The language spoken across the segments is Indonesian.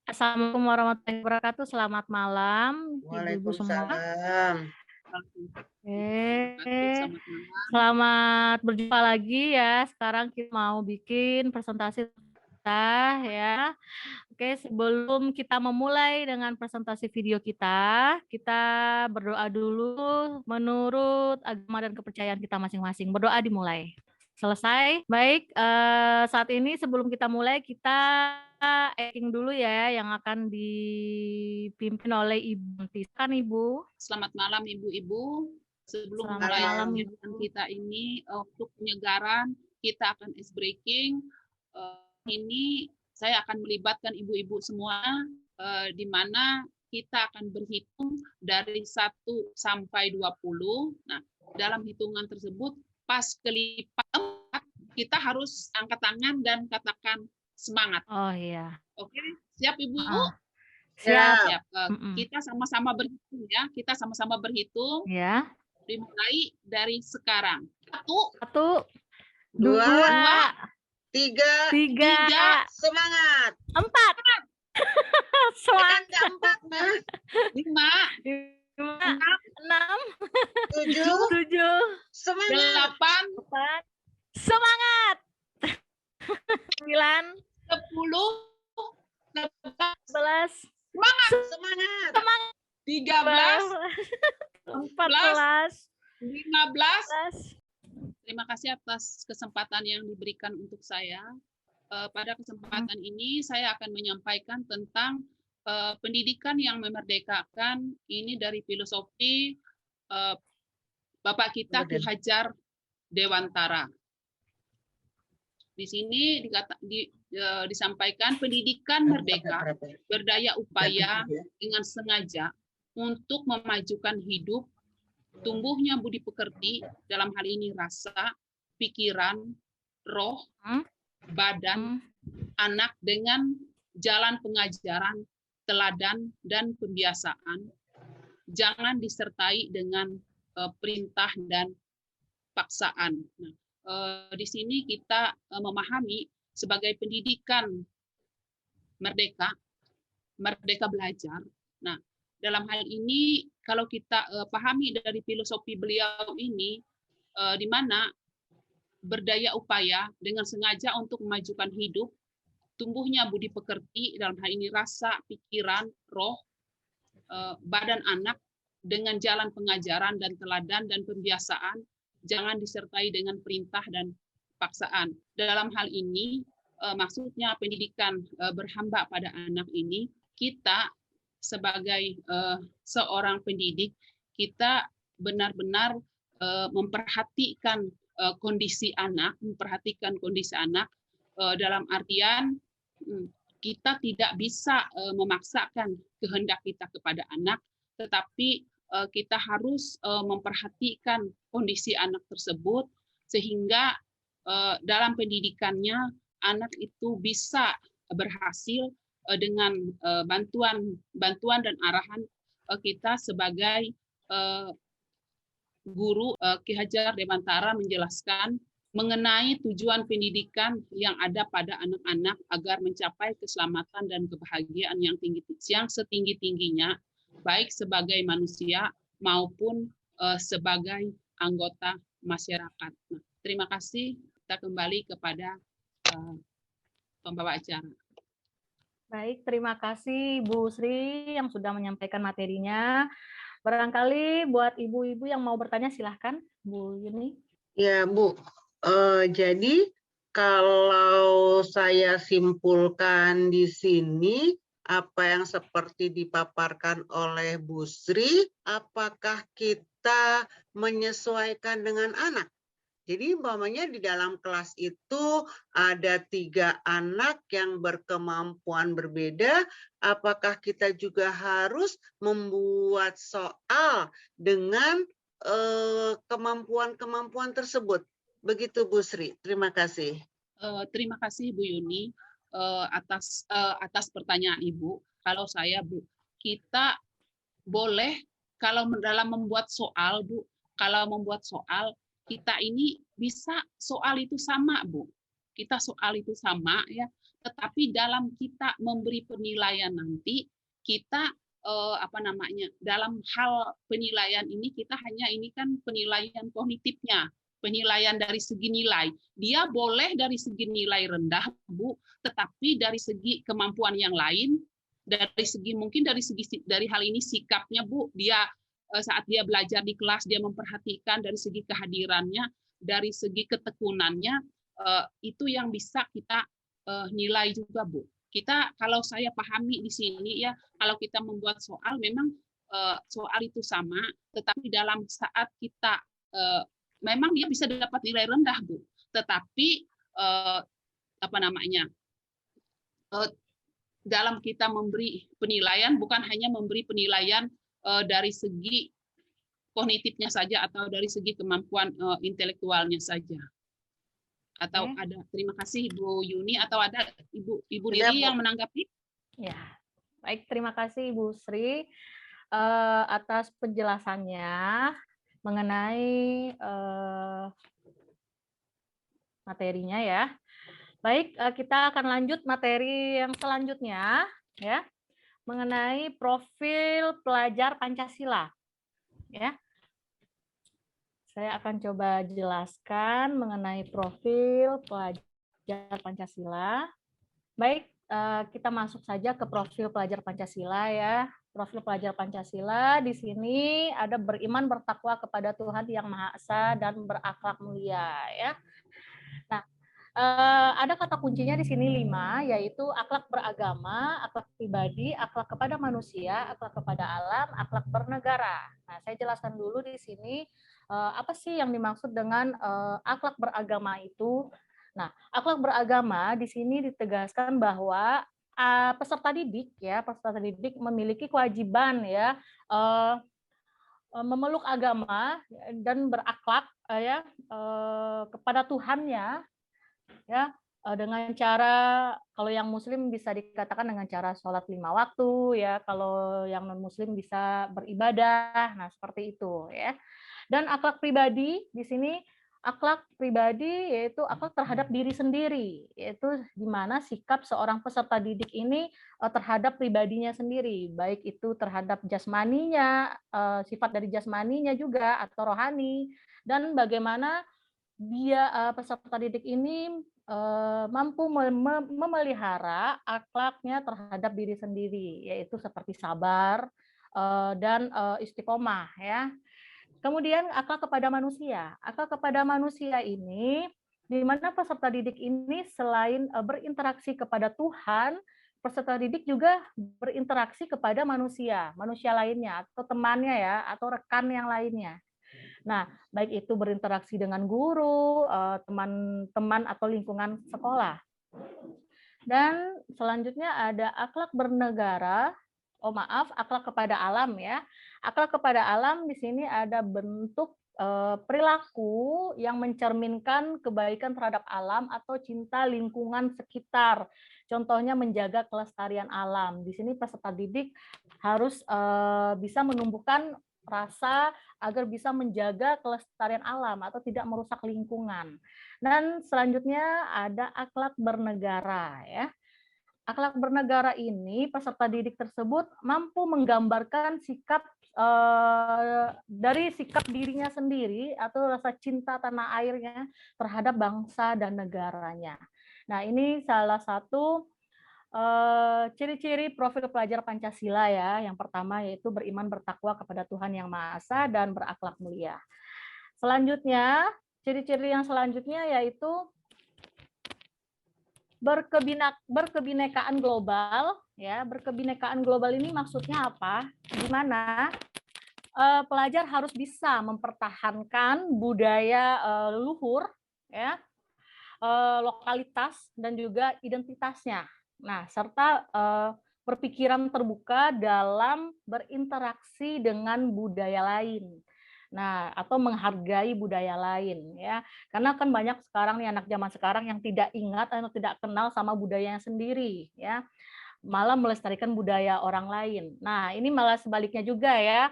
Assalamualaikum warahmatullahi wabarakatuh. Selamat malam, ibu-ibu semua. Waalaikumsalam. Oke, Selamat malam. selamat berjumpa lagi ya. Sekarang kita mau bikin presentasi kita ya. Oke, sebelum kita memulai dengan presentasi video kita berdoa dulu menurut agama dan kepercayaan kita masing-masing. Berdoa dimulai. Selesai. Baik, saat ini sebelum kita mulai kita acting dulu ya yang akan dipimpin oleh Ibu. Silakan Ibu. Selamat malam Ibu-ibu. Sebelum Selamat mulai malam, kegiatan kita ini untuk penyegaran kita akan ice breaking. Ini saya akan melibatkan ibu-ibu semua di mana kita akan berhitung dari 1 sampai 20. Nah, dalam hitungan tersebut pas kelipat kita harus angkat tangan dan katakan semangat. Oh iya. Oke, siap Ibu? Siap. Siap. Kita sama-sama berhitung ya. Kita sama-sama berhitung. Ya. Dimulai dari sekarang. 1, 2, 3, semangat. 4. Semangat. 5, 6, 7, 7, semangat. 8, semangat. 9, 10, 11, Semangat. 13, 14, 15. Terima kasih atas kesempatan yang diberikan untuk saya. Pada kesempatan ini saya akan menyampaikan tentang pendidikan yang memerdekakan. Ini dari filosofi Bapak kita Ki Hajar Dewantara. Di sini disampaikan pendidikan merdeka berdaya upaya dengan sengaja untuk memajukan hidup, tumbuhnya budi pekerti, dalam hal ini rasa, pikiran, roh, badan, anak dengan jalan pengajaran, teladan, dan pembiasaan. Jangan disertai dengan perintah dan paksaan. Nah, di sini kita memahami sebagai pendidikan merdeka belajar. Nah, dalam hal ini kalau kita pahami dari filosofi beliau ini, di mana berdaya upaya dengan sengaja untuk memajukan hidup, tumbuhnya budi pekerti, dalam hal ini rasa, pikiran, roh, badan anak dengan jalan pengajaran dan teladan dan pembiasaan, jangan disertai dengan perintah dan paksaan. Dalam hal ini maksudnya pendidikan berhamba pada anak ini, kita sebagai seorang pendidik, kita benar-benar memperhatikan kondisi anak, dalam artian kita tidak bisa memaksakan kehendak kita kepada anak, tetapi kita harus memperhatikan kondisi anak tersebut sehingga dalam pendidikannya anak itu bisa berhasil dengan bantuan dan arahan kita sebagai guru. Ki Hajar Dewantara menjelaskan mengenai tujuan pendidikan yang ada pada anak-anak agar mencapai keselamatan dan kebahagiaan yang setinggi-tingginya, baik sebagai manusia maupun sebagai anggota masyarakat. Nah, terima kasih. Kita kembali kepada pembawa acara. Baik, terima kasih Bu Sri yang sudah menyampaikan materinya. Barangkali buat ibu-ibu yang mau bertanya silahkan, Bu Yuni. Ya, Bu. Jadi kalau saya simpulkan di sini, apa yang seperti dipaparkan oleh Bu Sri, apakah kita menyesuaikan dengan anak? Jadi umpamanya di dalam kelas itu ada 3 anak yang berkemampuan berbeda, apakah kita juga harus membuat soal dengan kemampuan-kemampuan tersebut? Begitu Bu Sri, terima kasih. Terima kasih Bu Yuni atas pertanyaan Ibu. Kalau saya Bu, kita boleh kalau dalam membuat soal Bu, kita ini bisa soal itu sama Bu. kita soal itu sama ya, tetapi dalam kita memberi penilaian nanti kita dalam hal penilaian ini kita hanya ini kan penilaian kognitifnya, penilaian dari segi nilai. Dia boleh dari segi nilai rendah, Bu, tetapi dari segi kemampuan yang lain, dari segi mungkin dari hal ini sikapnya, Bu, dia saat dia belajar di kelas dia memperhatikan dari segi kehadirannya, dari segi ketekunannya, itu yang bisa kita nilai juga, Bu. Kita kalau saya pahami di sini ya, kalau kita membuat soal memang soal itu sama, tetapi dalam saat kita memang dia bisa dapat nilai rendah, Bu. Tetapi dalam kita memberi penilaian bukan hanya memberi penilaian dari segi kognitifnya saja atau dari segi kemampuan intelektualnya saja. Atau ada, terima kasih Ibu Yuni, atau ada Ibu Diri yang menanggapi? Ya, baik, terima kasih Ibu Sri atas penjelasannya mengenai materinya ya. Baik, kita akan lanjut materi yang selanjutnya ya, mengenai profil pelajar Pancasila. Ya. Saya akan coba jelaskan mengenai profil pelajar Pancasila. Baik, kita masuk saja ke profil pelajar Pancasila ya. Profil pelajar Pancasila di sini ada beriman bertakwa kepada Tuhan Yang Maha Esa dan berakhlak mulia ya. Nah, ada kata kuncinya di sini 5, yaitu akhlak beragama, akhlak pribadi, akhlak kepada manusia, akhlak kepada alam, akhlak bernegara. Nah, saya jelaskan dulu di sini apa sih yang dimaksud dengan akhlak beragama itu. Nah, akhlak beragama di sini ditegaskan bahwa peserta didik memiliki kewajiban ya memeluk agama dan berakhlak kepada Tuhannya ya, dengan cara, kalau yang muslim bisa dikatakan dengan cara sholat 5 waktu ya, kalau yang non muslim bisa beribadah. Nah, seperti itu ya. Dan akhlak pribadi di sini, akhlak pribadi yaitu akhlak terhadap diri sendiri, yaitu di mana sikap seorang peserta didik ini terhadap pribadinya sendiri, baik itu terhadap jasmaninya, sifat dari jasmaninya juga atau rohani, dan bagaimana dia peserta didik ini mampu memelihara akhlaknya terhadap diri sendiri, yaitu seperti sabar dan istiqomah ya. Kemudian akhlak kepada manusia. Akhlak kepada manusia ini di mana peserta didik ini selain berinteraksi kepada Tuhan, peserta didik juga berinteraksi kepada manusia lainnya atau temannya ya, atau rekan yang lainnya. Nah, baik itu berinteraksi dengan guru, teman-teman atau lingkungan sekolah. Dan selanjutnya ada akhlak bernegara, akhlak kepada alam ya. Akhlak kepada alam di sini ada bentuk perilaku yang mencerminkan kebaikan terhadap alam atau cinta lingkungan sekitar. Contohnya menjaga kelestarian alam. Di sini peserta didik harus bisa menumbuhkan rasa agar bisa menjaga kelestarian alam atau tidak merusak lingkungan. Dan selanjutnya ada akhlak bernegara ya. Akhlak bernegara ini peserta didik tersebut mampu menggambarkan sikap dari sikap dirinya sendiri atau rasa cinta tanah airnya terhadap bangsa dan negaranya. Nah, ini salah satu ciri-ciri profil pelajar Pancasila ya. Yang pertama yaitu beriman bertakwa kepada Tuhan Yang Maha Esa dan berakhlak mulia. Selanjutnya, ciri-ciri yang selanjutnya yaitu berkebinekaan global ya. Berkebinekaan global ini maksudnya apa? Di mana pelajar harus bisa mempertahankan budaya leluhur ya, lokalitas dan juga identitasnya. Nah, serta berpikiran terbuka dalam berinteraksi dengan budaya lain. Nah, atau menghargai budaya lain ya. Karena kan banyak sekarang nih anak zaman sekarang yang tidak ingat atau tidak kenal sama budayanya sendiri ya. Malah melestarikan budaya orang lain. Nah, ini malah sebaliknya juga ya.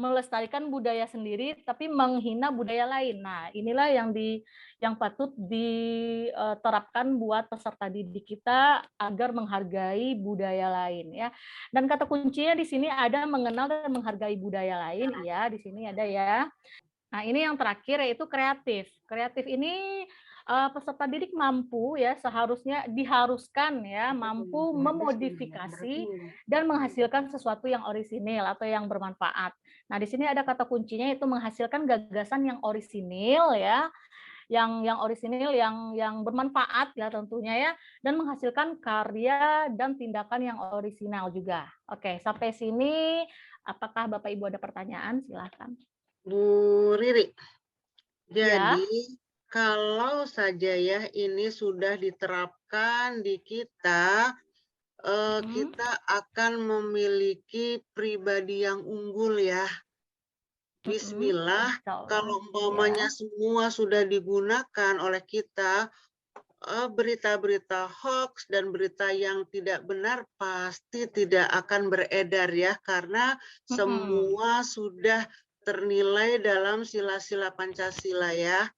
melestarikan budaya sendiri tapi menghina budaya lain. Nah, inilah yang patut diterapkan buat peserta didik kita agar menghargai budaya lain ya. Dan kata kuncinya di sini ada mengenal dan menghargai budaya lain ya, di sini ada ya. Nah, ini yang terakhir yaitu kreatif. Kreatif ini peserta didik mampu ya, seharusnya diharuskan ya, mampu memodifikasi dan menghasilkan sesuatu yang orisinil atau yang bermanfaat. Nah, di sini ada kata kuncinya itu menghasilkan gagasan yang orisinil ya, yang orisinil, yang bermanfaat ya tentunya ya, dan menghasilkan karya dan tindakan yang orisinal juga. Oke, sampai sini apakah Bapak Ibu ada pertanyaan? Silakan. Bu Riri, Ya. jadi kalau saja ya ini sudah diterapkan di kita, kita akan memiliki pribadi yang unggul ya. Bismillah, kalau umpamanya semua sudah digunakan oleh kita, berita-berita hoax dan berita yang tidak benar pasti tidak akan beredar ya, karena semua sudah ternilai dalam sila-sila Pancasila ya.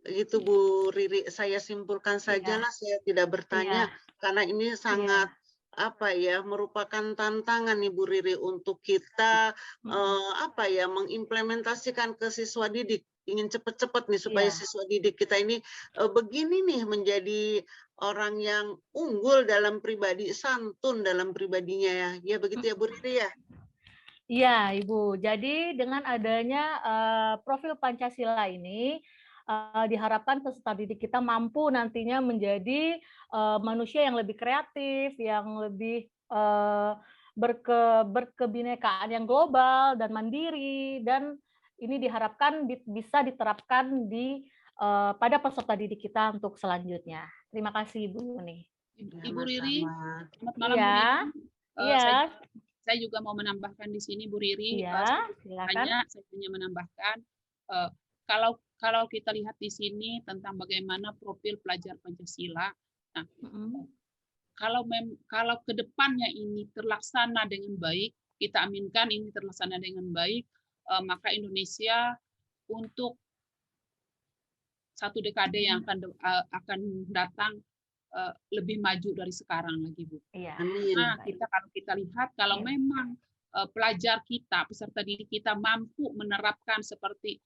Itu Bu Riri, saya simpulkan sajalah, saya tidak bertanya karena ini sangat apa ya, merupakan tantangan nih Bu Riri untuk kita apa ya, mengimplementasikan ke siswa didik. Ingin cepat-cepat nih supaya siswa didik kita ini begini nih, menjadi orang yang unggul dalam pribadi, santun dalam pribadinya ya. Ya begitu ya Bu Riri ya. Iya, Ibu. Jadi dengan adanya profil Pancasila ini diharapkan peserta didik kita mampu nantinya menjadi manusia yang lebih kreatif, yang lebih berkebinekaan yang global dan mandiri, dan ini diharapkan bisa diterapkan pada peserta didik kita untuk selanjutnya. Terima kasih Ibu Yuni. Ibu Riri, selamat malam Ya. Bu Riri. Iya. Saya juga mau menambahkan di sini Bu Riri. Iya, silakan. Saya hanya menambahkan kalau kita lihat di sini tentang bagaimana profil pelajar Pancasila. Nah, kalau kedepannya ini terlaksana dengan baik, kita aminkan ini terlaksana dengan baik, maka Indonesia untuk satu dekade yang akan datang lebih maju dari sekarang lagi Bu. Iya. Nah, kalau kita lihat kalau memang pelajar kita, peserta didik kita mampu menerapkan seperti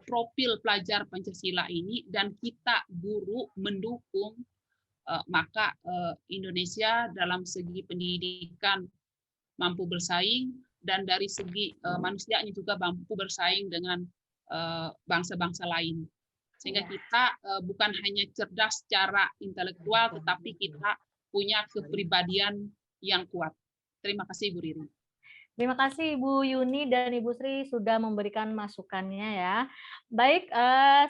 profil pelajar Pancasila ini dan kita guru mendukung, maka Indonesia dalam segi pendidikan mampu bersaing dan dari segi manusianya juga mampu bersaing dengan bangsa-bangsa lain. Sehingga kita bukan hanya cerdas secara intelektual, tetapi kita punya kepribadian yang kuat. Terima kasih Bu Riri. Terima kasih Ibu Yuni dan Ibu Sri sudah memberikan masukannya ya. Baik,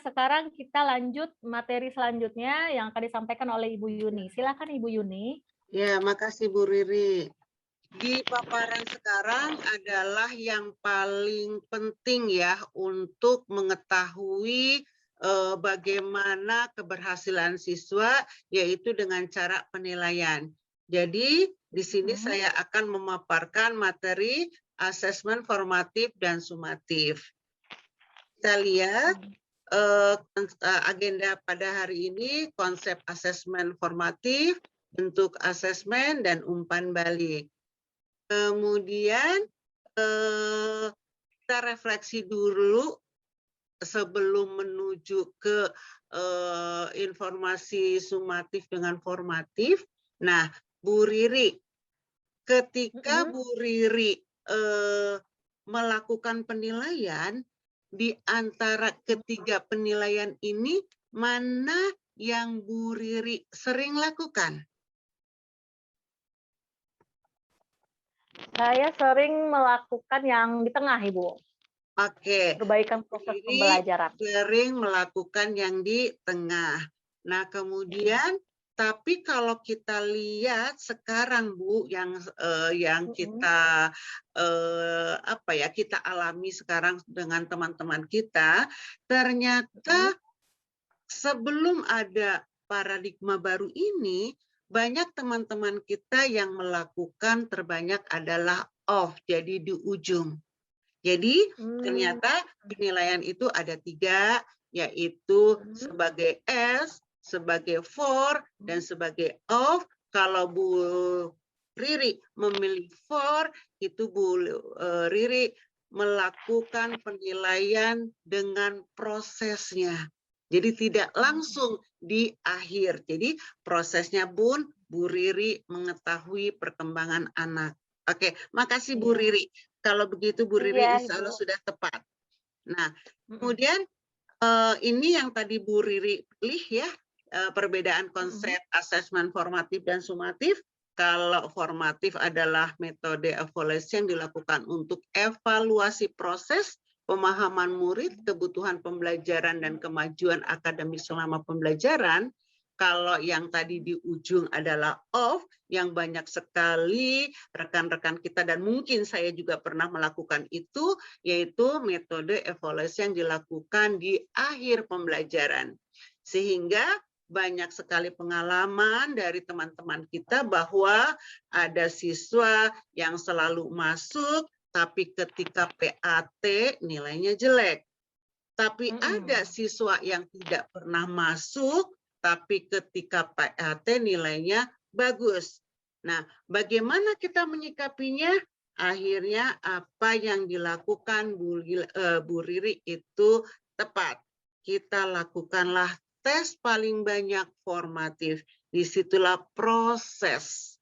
sekarang kita lanjut materi selanjutnya yang akan disampaikan oleh Ibu Yuni. Silakan Ibu Yuni. Ya, makasih Bu Riri. Di paparan sekarang adalah yang paling penting ya untuk mengetahui bagaimana keberhasilan siswa, yaitu dengan cara penilaian. Jadi di sini saya akan memaparkan materi asesmen formatif dan sumatif. Kita lihat agenda pada hari ini, konsep asesmen formatif, bentuk asesmen, dan umpan balik. Kemudian kita refleksi dulu sebelum menuju ke informasi sumatif dengan formatif. Nah, Bu Riri, ketika Bu Riri melakukan penilaian, di antara ketiga penilaian ini, mana yang Bu Riri sering lakukan? Saya sering melakukan yang di tengah, Ibu. Oke. Perbaikan proses pembelajaran. Sering melakukan yang di tengah. Nah, kemudian, tapi kalau kita lihat sekarang, Bu, yang kita kita alami sekarang dengan teman-teman kita, ternyata sebelum ada paradigma baru ini, banyak teman-teman kita yang melakukan terbanyak adalah off, jadi di ujung. Jadi ternyata penilaian itu ada 3, yaitu sebagai S, sebagai for, dan sebagai of. Kalau Bu Riri memilih for, itu Bu Riri melakukan penilaian dengan prosesnya. Jadi tidak langsung di akhir. Jadi prosesnya pun Bu Riri mengetahui perkembangan anak. Oke, makasih Bu Riri. Kalau begitu Bu Riri insya Allah sudah tepat. Nah, kemudian ini yang tadi Bu Riri pilih ya, perbedaan konsep asesmen formatif dan sumatif. Kalau formatif adalah metode evaluasi yang dilakukan untuk evaluasi proses pemahaman murid, kebutuhan pembelajaran, dan kemajuan akademis selama pembelajaran. Kalau yang tadi di ujung adalah of, yang banyak sekali rekan-rekan kita dan mungkin saya juga pernah melakukan itu, yaitu metode evaluasi yang dilakukan di akhir pembelajaran. Sehingga banyak sekali pengalaman dari teman-teman kita bahwa ada siswa yang selalu masuk, tapi ketika PAT nilainya jelek. Tapi ada siswa yang tidak pernah masuk, tapi ketika PAT nilainya bagus. Nah, bagaimana kita menyikapinya? Akhirnya apa yang dilakukan Bu Riri itu tepat. Kita lakukanlah tes paling banyak formatif. Disitulah proses.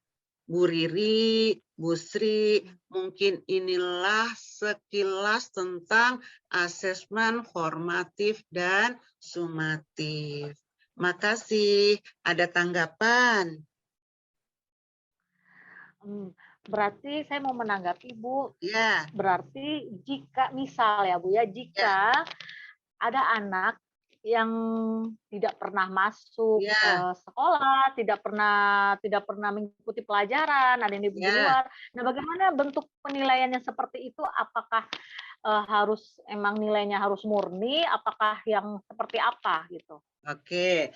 Bu Riri, Bu Sri, mungkin inilah sekilas tentang asesmen formatif dan sumatif. Makasih. Ada tanggapan? Berarti saya mau menanggapi Bu. Ya. Berarti jika misal ya Bu ya, jika ada anak yang tidak pernah masuk ke sekolah, tidak pernah mengikuti pelajaran, ada yang di luar. Nah, bagaimana bentuk penilaiannya seperti itu? Apakah harus emang nilainya harus murni? Apakah yang seperti apa gitu? Oke,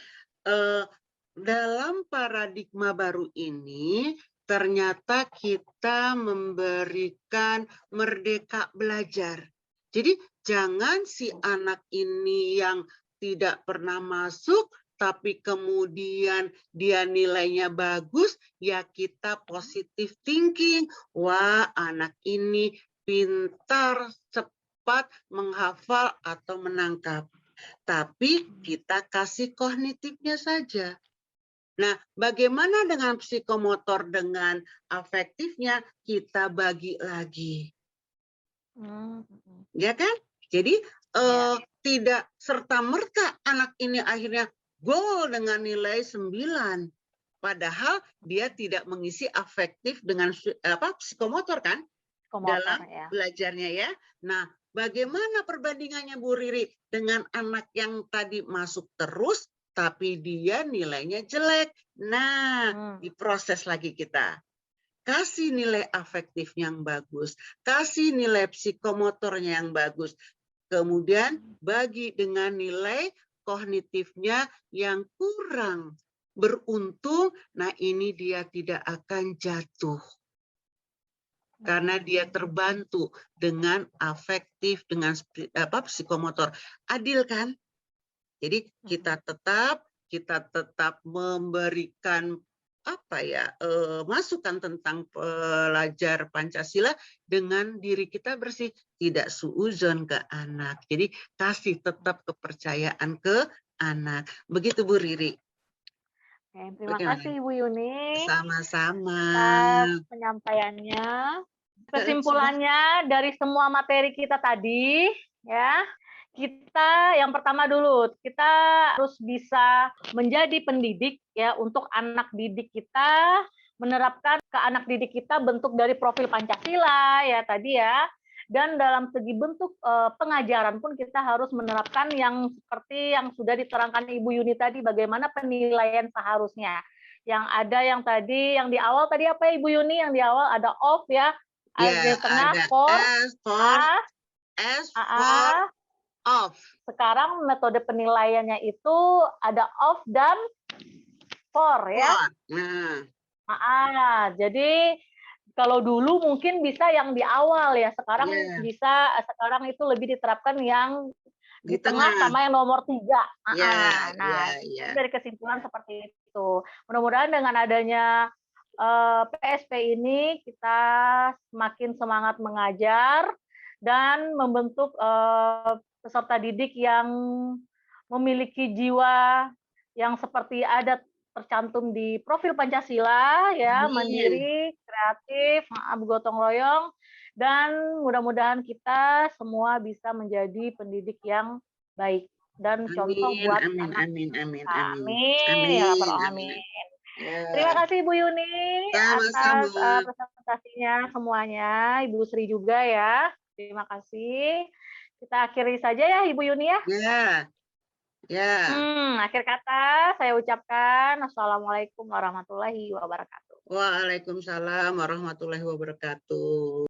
dalam paradigma baru ini ternyata kita memberikan merdeka belajar. Jadi jangan si anak ini yang tidak pernah masuk, tapi kemudian dia nilainya bagus, ya kita positive thinking. Wah, anak ini pintar, cepat menghafal atau menangkap. Tapi kita kasih kognitifnya saja. Nah, bagaimana dengan psikomotor, dengan afektifnya? Kita bagi lagi. Ya kan? Jadi tidak serta-merta anak ini akhirnya goal dengan nilai 9. Padahal dia tidak mengisi afektif dengan psikomotor kan? Dalam belajarnya ya. Nah, bagaimana perbandingannya Bu Riri dengan anak yang tadi masuk terus, tapi dia nilainya jelek? Nah, diproses lagi kita. Kasih nilai afektif yang bagus, kasih nilai psikomotornya yang bagus. Kemudian bagi dengan nilai kognitifnya yang kurang. Beruntung, nah ini dia tidak akan jatuh. Karena dia terbantu dengan afektif, dengan psikomotor. Adil kan? Jadi kita tetap memberikan masukan tentang pelajar Pancasila dengan diri kita bersih, tidak suuzon ke anak. Jadi kasih tetap kepercayaan ke anak. Begitu Bu Riri. Terima kasih Ibu Yuni. Sama-sama. Atas penyampaiannya. Kesimpulannya dari semua materi kita tadi, ya. Kita yang pertama dulu, kita harus bisa menjadi pendidik ya untuk anak didik kita, menerapkan ke anak didik kita bentuk dari profil Pancasila ya tadi ya. Dan dalam segi bentuk pengajaran pun kita harus menerapkan yang seperti yang sudah diterangkan Ibu Yuni tadi, bagaimana penilaian seharusnya. Yang ada yang tadi, yang di awal tadi apa Ibu Yuni? Yang di awal ada off ya, ada di tengah for, off. Sekarang metode penilaiannya itu ada off dan for ya. Jadi kalau dulu mungkin bisa yang di awal ya, sekarang Iya. sekarang itu lebih diterapkan yang Di di tengah tengah. sama yang nomor 3. Ya, Nah, ya. dari kesimpulan seperti itu. Mudah-mudahan dengan adanya PSP ini kita semakin semangat mengajar dan membentuk peserta didik yang memiliki jiwa yang seperti ada tercantum di profil Pancasila ya, Amin. mandiri, kreatif, bergotong royong, dan mudah-mudahan kita semua bisa menjadi pendidik yang baik dan contoh Amin, buat amin, anak. amin, amin, amin. Amin ya rabbal alamin. Terima Ya, kasih Bu Yuni atas sama-sama. presentasinya semuanya, Ibu Sri juga ya. Terima kasih. Kita akhiri saja ya Ibu Yuni ya. Ya, ya. Akhir kata saya ucapkan Assalamualaikum warahmatullahi wabarakatuh. Waalaikumsalam warahmatullahi wabarakatuh.